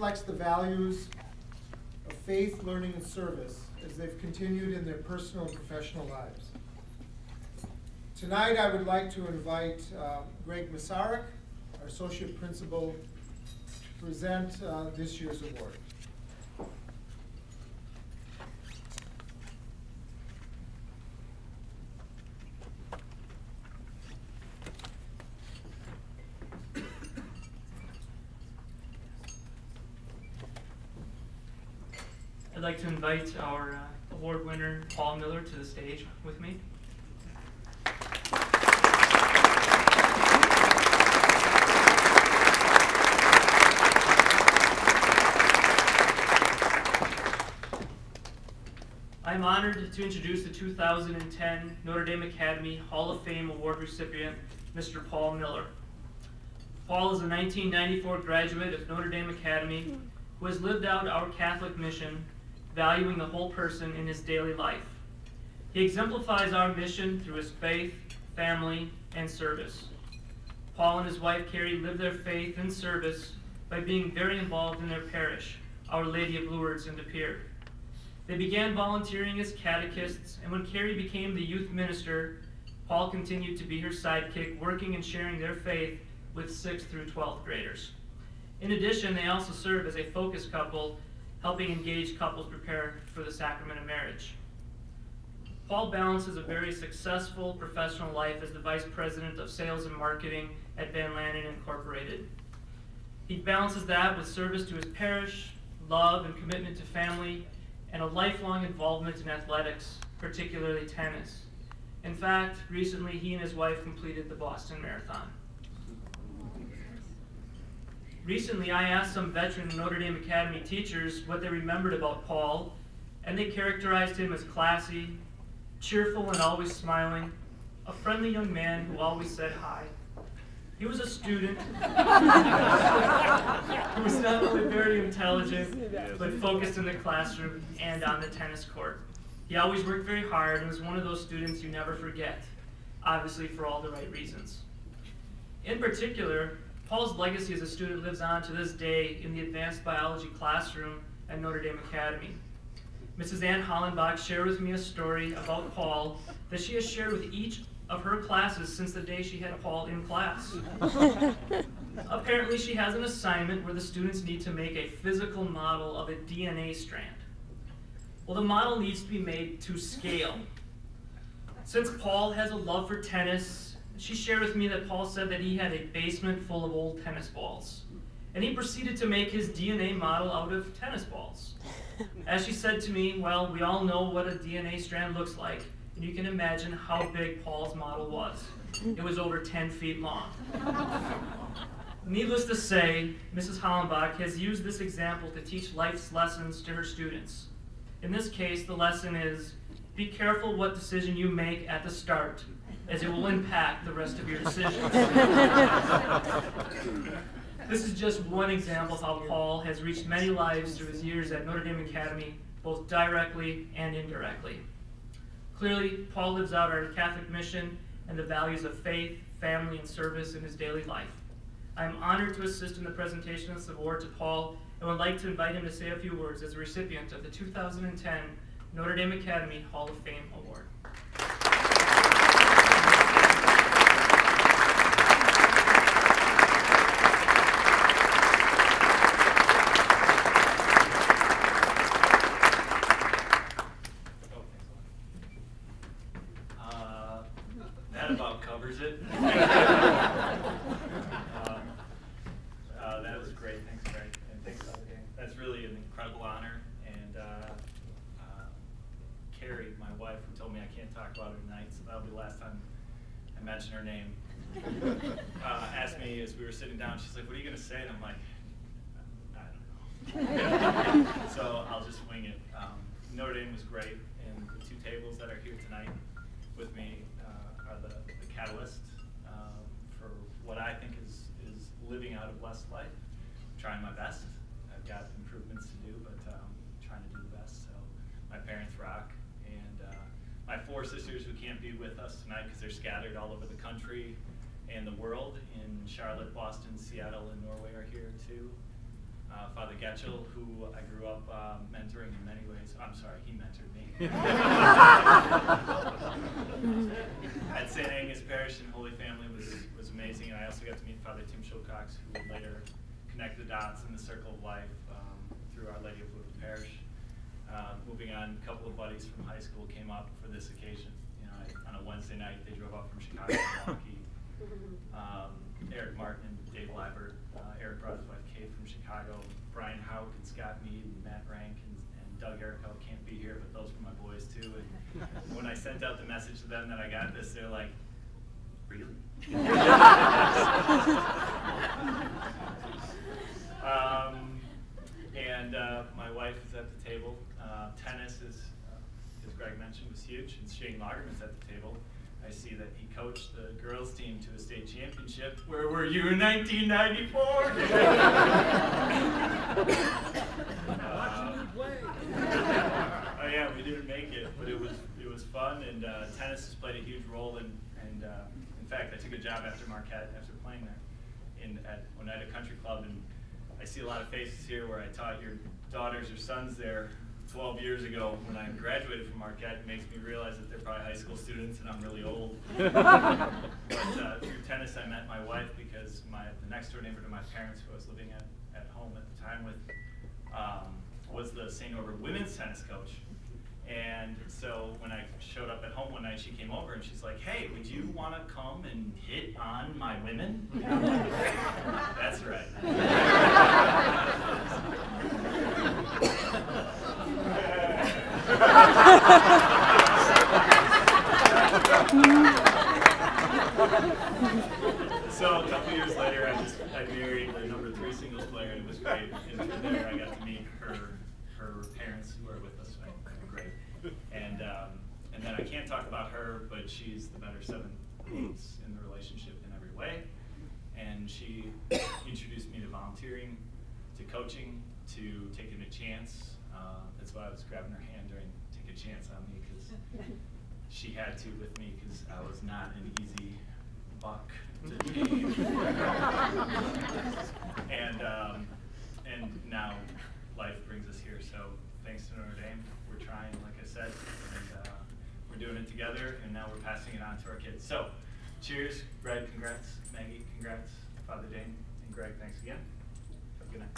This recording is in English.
reflects the values of faith, learning, and service as they've continued in their personal and professional lives. Tonight I would like to invite Greg Masaryk, our Associate Principal, to present this year's award. I'd like to invite our award winner, Paul Miller, to the stage with me. I am honored to introduce the 2010 Notre Dame Academy Hall of Fame Award recipient, Mr. Paul Miller. Paul is a 1994 graduate of Notre Dame Academy who has lived out our Catholic mission, valuing the whole person in his daily life. He exemplifies our mission through his faith, family, and service. Paul and his wife Carrie live their faith and service by being very involved in their parish, Our Lady of Lourdes in De Pere. They began volunteering as catechists, and when Carrie became the youth minister, Paul continued to be her sidekick, working and sharing their faith with 6th through 12th graders. In addition, they also serve as a focus couple, helping engaged couples prepare for the sacrament of marriage. Paul balances a very successful professional life as the Vice President of Sales and Marketing at Van Lanen Incorporated. He balances that with service to his parish, love and commitment to family, and a lifelong involvement in athletics, particularly tennis. In fact, recently he and his wife completed the Boston Marathon. Recently, I asked some veteran Notre Dame Academy teachers what they remembered about Paul, and they characterized him as classy, cheerful and always smiling, a friendly young man who always said hi. He was a student who was not only very intelligent, but focused in the classroom and on the tennis court. He always worked very hard and was one of those students you never forget, obviously for all the right reasons. In particular, Paul's legacy as a student lives on to this day in the advanced biology classroom at Notre Dame Academy. Mrs. Ann Hollenbach shared with me a story about Paul that she has shared with each of her classes since the day she had Paul in class. Apparently, she has an assignment where the students need to make a physical model of a DNA strand. Well, the model needs to be made to scale. Since Paul has a love for tennis, she shared with me that Paul said that he had a basement full of old tennis balls, and he proceeded to make his DNA model out of tennis balls. As she said to me, well, we all know what a DNA strand looks like, and you can imagine how big Paul's model was. It was over 10 feet long. Needless to say, Mrs. Hollenbach has used this example to teach life's lessons to her students. In this case, the lesson is, be careful what decision you make at the start, as it will impact the rest of your decisions. This is just one example of how Paul has reached many lives through his years at Notre Dame Academy, both directly and indirectly. Clearly, Paul lives out our Catholic mission and the values of faith, family, and service in his daily life. I am honored to assist in the presentation of this award to Paul and would like to invite him to say a few words as a recipient of the 2010 Notre Dame Academy Hall of Fame Award. That about covers it. That was great. Thanks, Greg. And thanks, that's really an incredible honor. And Carrie, my wife, who told me I can't talk about her tonight, so that'll be the last time I mention her name, asked me as we were sitting down, she's like, what are you going to say? And I'm like, I don't know. So I'll just wing it. Notre Dame was great, and the two tables that are here tonight with me are the catalyst for what I think is living out a blessed life. I'm trying my best. I've got improvements to do, but trying to do the best. So my parents rock, and my four sisters who can't be with us tonight because they're scattered all over the country and the world in Charlotte, Boston, Seattle, and Norway are here too. Father Getchell, who I grew up mentoring in many ways. I'm sorry, he mentored me. At St. Agnes Parish and Holy Family was amazing, and I also got to meet Father Tim Shilcox, who would later connect the dots in the circle of life through Our Lady of Lourdes Parish. Moving on, a couple of buddies from high school came up for this occasion. You know, on a Wednesday night, they drove up from Chicago to Milwaukee. Eric Martin and Dave Liebert. Eric brought his wife Kate from Chicago. Brian Hauk and Scott Mead and Matt Rank and Doug Erico can't be here, but those were my boys too. And when I sent out the message to them that I got this, they're like, really? My wife is at the table. Tennis is, as Greg mentioned, was huge, and Shane Lagerman's at the table. I see that he coached the girls' team to a state championship. Where were you in 1994? Oh yeah, we didn't make it, but it was fun, and tennis has played a huge role. And in fact, I took a job after Marquette after playing there at Oneida Country Club, and I see a lot of faces here where I taught your daughters or sons there 12 years ago when I graduated from Marquette. It makes me realize that they're probably high school students and I'm really old. But through tennis, I met my wife because the next door neighbor to my parents, who I was living at home at the time with, was the St. Norbert women's tennis coach. And so when I showed up at home one night, she came over and she's like, "Hey, would you want to come and hit on my women?" That's right. So a couple years later, I married the number 3 singles player, and it was great. And from there, I got to meet her parents, who are with us. Great. And then I can't talk about her, but she's the better 7/8 in the relationship in every way. And she introduced me to volunteering, to coaching, to taking a chance. That's why I was grabbing her hand during "Take a Chance on Me," because she had to with me, because I was not an easy buck to tame. And now life brings us here. So thanks to Notre Dame, we're trying, like I said, and we're doing it together, and now we're passing it on to our kids. So cheers. Greg, congrats. Maggie, congrats. Father Dane and Greg, thanks again. Have a good night.